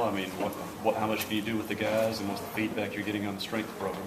I mean, how much can you do with the guys, and what's the feedback you're getting on the strength program?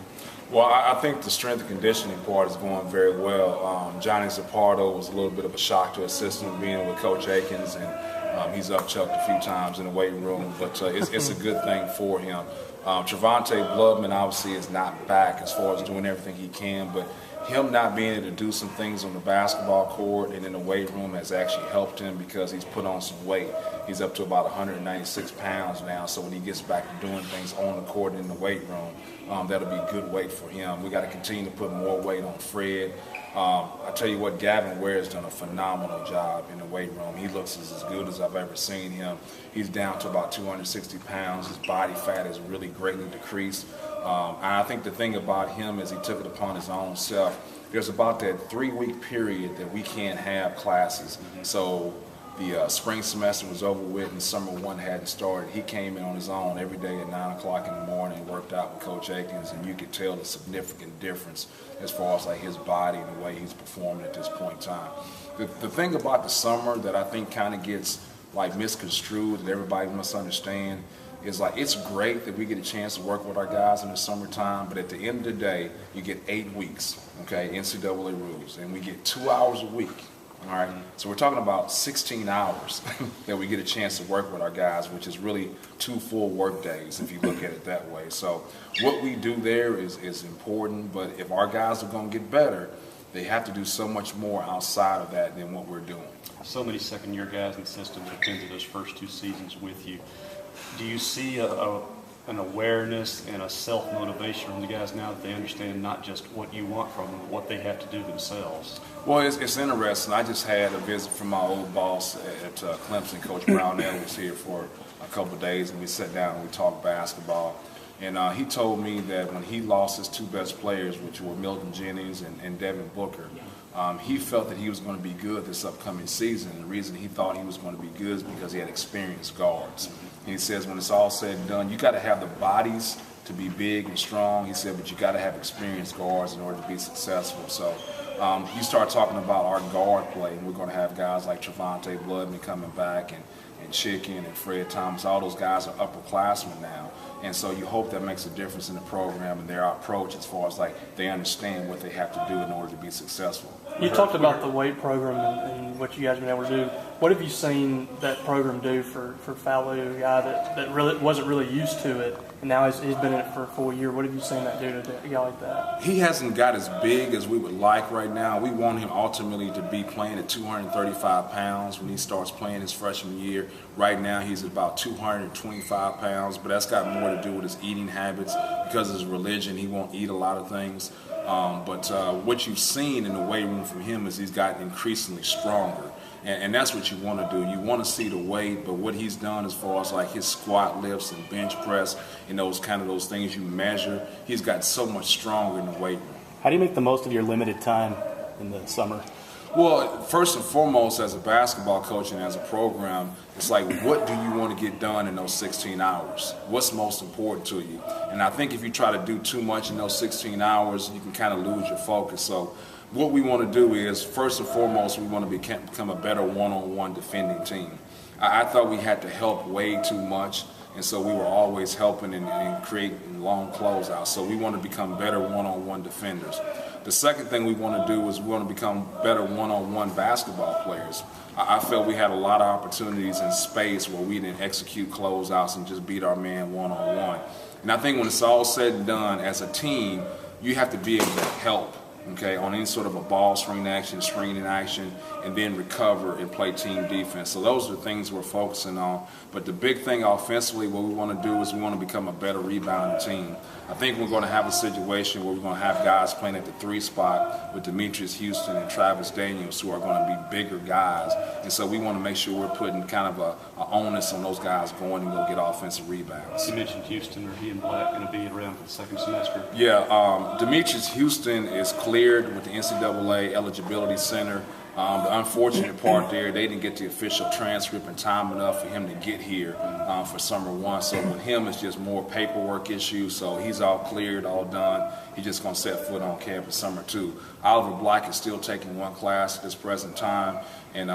Well, I think the strength and conditioning part is going very well. Johnny Zappardo was a little bit of a shock to his system being with Coach Akins, and he's upchucked a few times in the weight room, but it's a good thing for him. Trevante Bloodman obviously is not back as far as doing everything he can, but him not being able to do some things on the basketball court and in the weight room has actually helped him because he's put on some weight. He's up to about 196 pounds now, so when he gets back to doing things on the court and in the weight room, that'll be good weight for him. We got to continue to put more weight on Fred. I tell you what, Gavin Ware's done a phenomenal job in the weight room. He looks as good as I've ever seen him. He's down to about 260 pounds. His body fat has really greatly decreased. And I think the thing about him is he took it upon his own self. There's about that 3-week period that we can't have classes. So the spring semester was over with and summer one hadn't started. He came in on his own every day at 9 o'clock in the morning and worked out with Coach Akins, and you could tell the significant difference as far as like his body and the way he's performing at this point in time. The thing about the summer that I think kind of gets like misconstrued and everybody must understand is like it's great that we get a chance to work with our guys in the summertime, but at the end of the day, you get 8 weeks, okay, NCAA rules, and we get 2 hours a week. All right, so we're talking about 16 hours that we get a chance to work with our guys, which is really 2 full work days if you look at it that way. So what we do there is important, but if our guys are going to get better, they have to do so much more outside of that than what we're doing. So many second-year guys in the system that attended those first 2 seasons with you. Do you see an awareness and a self-motivation from the guys now that they understand not just what you want from them, but what they have to do themselves? Well, it's interesting. I just had a visit from my old boss at Clemson. Coach Brownell was here for a couple of days, and we sat down and we talked basketball. And he told me that when he lost his 2 best players, which were Milton Jennings and Devin Booker, he felt that he was going to be good this upcoming season. And the reason he thought he was going to be good is because he had experienced guards. And he says when it's all said and done, you got to have the bodies to be big and strong. He said, but you got to have experienced guards in order to be successful. So you start talking about our guard play, and we're going to have guys like Trevante Bloodman coming back and Chicken and Fred Thomas. All those guys are upperclassmen now. And so you hope that makes a difference in the program and their approach as far as like they understand what they have to do in order to be successful. You talked about the weight program and what you guys have been able to do. What have you seen that program do for Fallu, a guy that really wasn't really used to it, and now he's been in it for a full year? What have you seen that do to a guy like that? He hasn't got as big as we would like right now. We want him ultimately to be playing at 235 pounds when he starts playing his freshman year. Right now he's at about 225 pounds, but that's got more to do with his eating habits. Because of his religion, he won't eat a lot of things. But what you've seen in the weight room from him is he's gotten increasingly stronger. And that's what you want to do. You want to see the weight, but what he's done as far as like his squat lifts and bench press and those things you measure, he's gotten so much stronger in the weight room. How do you make the most of your limited time in the summer? Well, first and foremost, as a basketball coach and as a program, it's like, what do you want to get done in those 16 hours? What's most important to you? And I think if you try to do too much in those 16 hours, you can kind of lose your focus. So what we want to do is, first and foremost, we want to become a better one-on-one defending team. I thought we had to help way too much, and so we were always helping and creating long closeouts. So we want to become better one-on-one defenders. The second thing we want to do is we want to become better one-on-one basketball players. I felt we had a lot of opportunities in space where we didn't execute closeouts and just beat our man one-on-one. And I think when it's all said and done, as a team, you have to be able to help, okay, on any sort of a ball screening action, and then recover and play team defense. So those are the things we're focusing on. But the big thing offensively, what we want to do is we want to become a better rebounding team. I think we're going to have a situation where we're going to have guys playing at the 3 spot with Demetrius Houston and Travis Daniels, who are going to be bigger guys. And so we want to make sure we're putting kind of a onus on those guys going and go get offensive rebounds. You mentioned Houston. Are he and Black going to be around for the second semester? Yeah, Demetrius Houston is cleared with the NCAA Eligibility Center. The unfortunate part there, they didn't get the official transcript in time enough for him to get here for summer one. So with him, it's just more paperwork issues. So he's all cleared, all done. He's just going to set foot on campus summer two. Oliver Black is still taking one class at this present time, and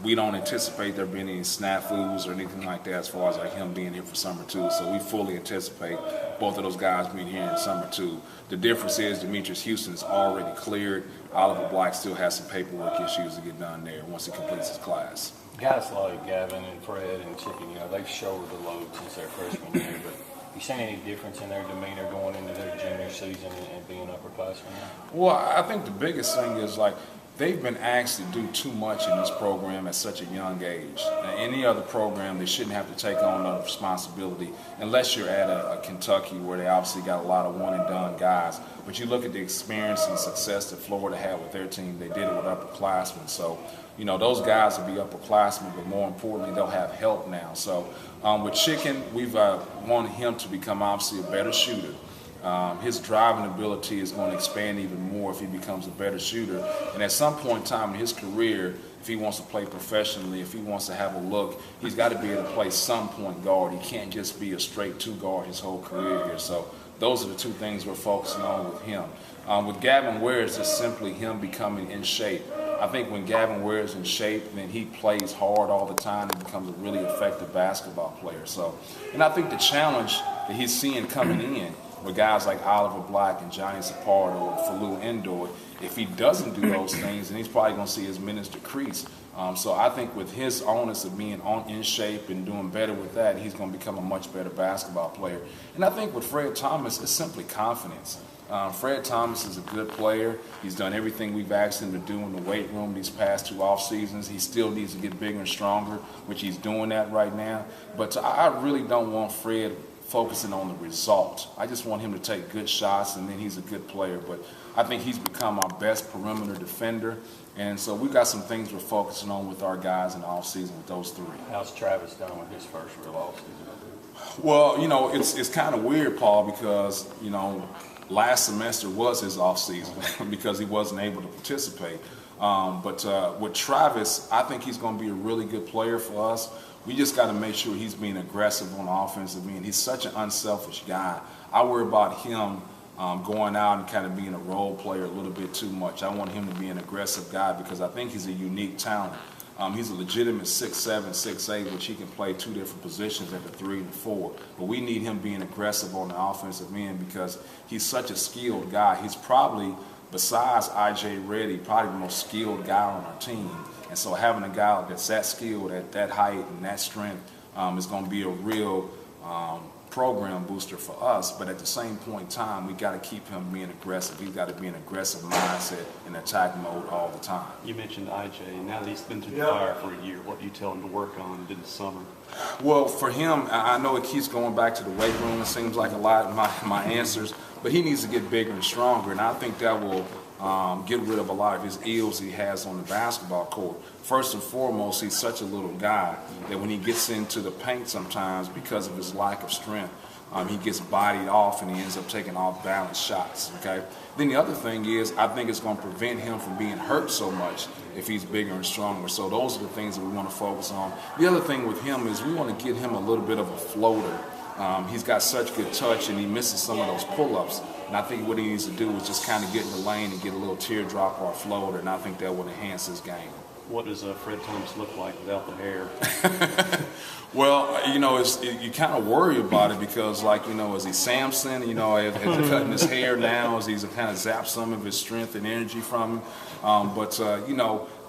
we don't anticipate there being any snafus or anything like that as far as like him being here for summer two. So we fully anticipate both of those guys being here in summer two. The difference is Demetrius Houston is already cleared. Oliver Black still has some paperwork issues to get done there once he completes his class. Guys like Gavin and Fred and Chicken, they've shouldered the load since their freshman year, but you seen any difference in their demeanor going into their junior season and being upperclassmen now? Well, I think the biggest thing is like they've been asked to do too much in this program at such a young age. Now, any other program, they shouldn't have to take on that responsibility unless you're at a Kentucky where they obviously got a lot of one-and-done guys. But you look at the experience and success that Florida had with their team, they did it with upperclassmen. So, those guys will be upperclassmen, but more importantly, they'll have help now. So with Chicken, we've wanted him to become obviously a better shooter. His driving ability is going to expand even more if he becomes a better shooter. And at some point in time in his career, if he wants to play professionally, if he wants to have a look, he's got to be able to play some point guard. He can't just be a straight two guard his whole career here. So those are the two things we're focusing on with him. With Gavin Ware, it's just simply him becoming in shape. I think when Gavin Ware is in shape, then he plays hard all the time and becomes a really effective basketball player. So, and I think the challenge that he's seeing coming in with guys like Oliver Black and Johnny Zapardo and Falou Endor, if he doesn't do those things, then he's probably going to see his minutes decrease. So I think with his onus of being in shape and doing better with that, he's going to become a much better basketball player. And I think with Fred Thomas, it's simply confidence. Fred Thomas is a good player. He's done everything we've asked him to do in the weight room these past 2 off seasons. He still needs to get bigger and stronger, which he's doing that right now. But I really don't want Fred focusing on the result. I just want him to take good shots, and then he's a good player. But I think he's become our best perimeter defender. And so we've got some things we're focusing on with our guys in the offseason with those 3. How's Travis done with his first real offseason? Well, it's kind of weird, Paul, because, last semester was his offseason because he wasn't able to participate. But with Travis, I think he's going to be a really good player for us. We just got to make sure he's being aggressive on the offensive end. He's such an unselfish guy. I worry about him going out and kind of being a role player a little bit too much. I want him to be an aggressive guy because I think he's a unique talent. He's a legitimate 6'7", 6'8", which he can play 2 different positions at the 3 and 4. But we need him being aggressive on the offensive end because he's such a skilled guy. He's probably, besides I.J. Reddy, probably the most skilled guy on our team. And so having a guy that's that skilled at that height and that strength is going to be a real program booster for us. But at the same point in time, we got to keep him being aggressive. He's got to be in an aggressive mindset and attack mode all the time. You mentioned IJ. Now that he's been through the fire for a year, what do you tell him to work on in the summer? Well, for him, I know it keeps going back to the weight room. It seems like a lot of my answers. But he needs to get bigger and stronger, and I think that will get rid of a lot of his ills he has on the basketball court. First and foremost, he's such a little guy that when he gets into the paint sometimes, because of his lack of strength, he gets bodied off and he ends up taking off-balance shots, okay? Then the other thing is, I think it's going to prevent him from being hurt so much if he's bigger and stronger. So those are the things that we want to focus on. The other thing with him is we want to get him a little bit of a floater. He's got such good touch and he misses some of those pull-ups. And I think what he needs to do is just kind of get in the lane and get a little teardrop or a floater, and I think that would enhance his game. What does Fred Thomas look like without the hair? Well, you kind of worry about it because, is he Samson? Is he cutting his hair now? Is he kind of zap some of his strength and energy from him? But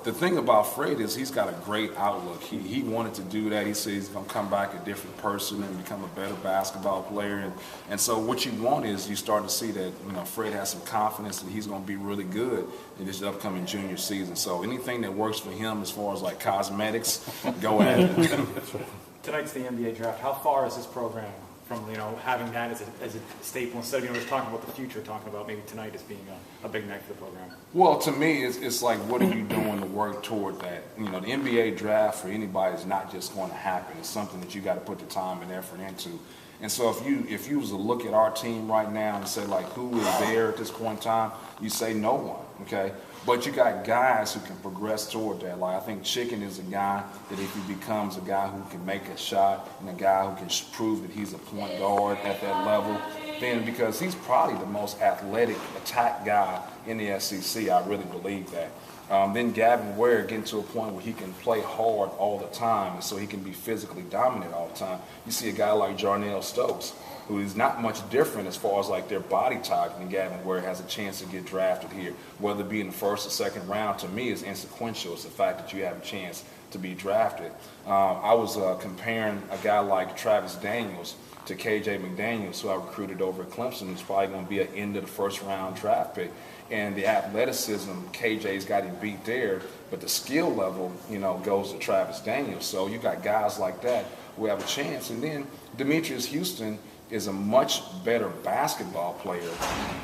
the thing about Fred is he's got a great outlook. He wanted to do that. He said he's going to come back a different person and become a better basketball player. And so what you want is you start to see that, Fred has some confidence that he's going to be really good in this upcoming junior season. So anything that works for him as far as cosmetics, go at it. Tonight's the NBA draft. How far is this program from having that as a staple instead of just talking about the future, talking about maybe tonight as being a big night for the program? Well, to me, it's like, what are you doing to work toward that? The NBA draft for anybody is not just going to happen. It's something that you got to put the time and effort into. And so if you was to look at our team right now and say, who is there at this point in time, you say no one. Okay, but you got guys who can progress toward that. Like I think Chicken is a guy that if he becomes a guy who can make a shot and a guy who can prove that he's a point guard at that level, then because he's probably the most athletic attack guy in the SEC, I really believe that. Then Gavin Ware getting to a point where he can play hard all the time, and so he can be physically dominant all the time. You see a guy like Jarnell Stokes, who is not much different as far as like their body type, and Gavin Ware has a chance to get drafted here. Whether it be in the first or second round, to me is insequential. It's the fact that you have a chance to be drafted. I was comparing a guy like Travis Daniels to KJ McDaniels, who I recruited over at Clemson, who's probably going to be an end of the first round draft pick. And the athleticism, KJ's got him beat there, but the skill level, goes to Travis Daniels. So you got guys like that who have a chance. And then Demetrius Houston is a much better basketball player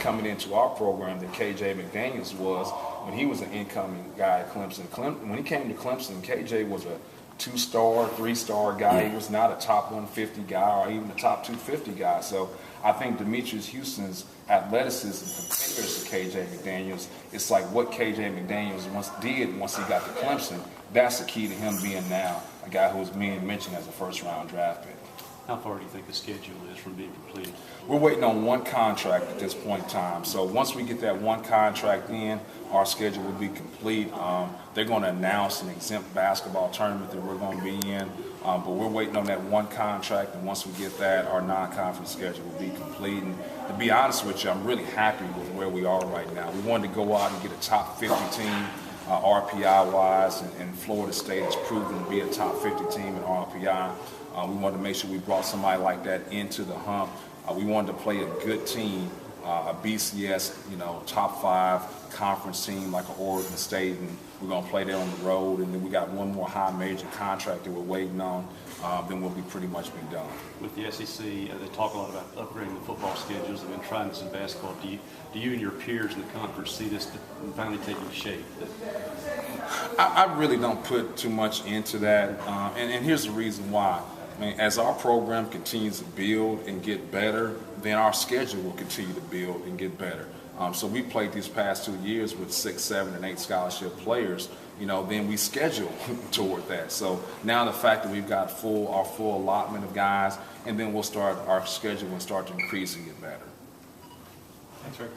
coming into our program than KJ McDaniels was when he was an incoming guy at Clemson. When he came to Clemson, KJ was a 2-star, 3-star guy. He was not a top 150 guy or even a top 250 guy. So I think Demetrius Houston's athleticism compares to KJ McDaniels. It's like what KJ McDaniels did once he got to Clemson. That's the key to him being now a guy who was being mentioned as a first-round draft pick. How far do you think the schedule is from being completed? We're waiting on one contract at this point in time. So once we get that one contract in, our schedule will be complete. They're going to announce an exempt basketball tournament that we're going to be in. But we're waiting on that one contract, and once we get that, our non-conference schedule will be complete. And to be honest with you, I'm really happy with where we are right now. We wanted to go out and get a top 50 team RPI-wise, and Florida State has proven to be a top 50 team in RPI. We wanted to make sure we brought somebody like that into the hump. We wanted to play a good team, a BCS, top 5 conference team like an Oregon State, and we're going to play there on the road. And then we got one more high major contract that we're waiting on. Then we'll be pretty much be done. With the SEC, they talk a lot about upgrading the football schedules. They've been trying this in basketball. Do you and your peers in the conference see this finally taking shape? I really don't put too much into that, and here's the reason why. I mean, as our program continues to build and get better, then our schedule will continue to build and get better. So we played these past 2 years with 6, 7, and 8 scholarship players. Then we schedule toward that. So now the fact that we've got our full allotment of guys, and then we'll start our schedule and start to increase and get better. Thanks, Rick.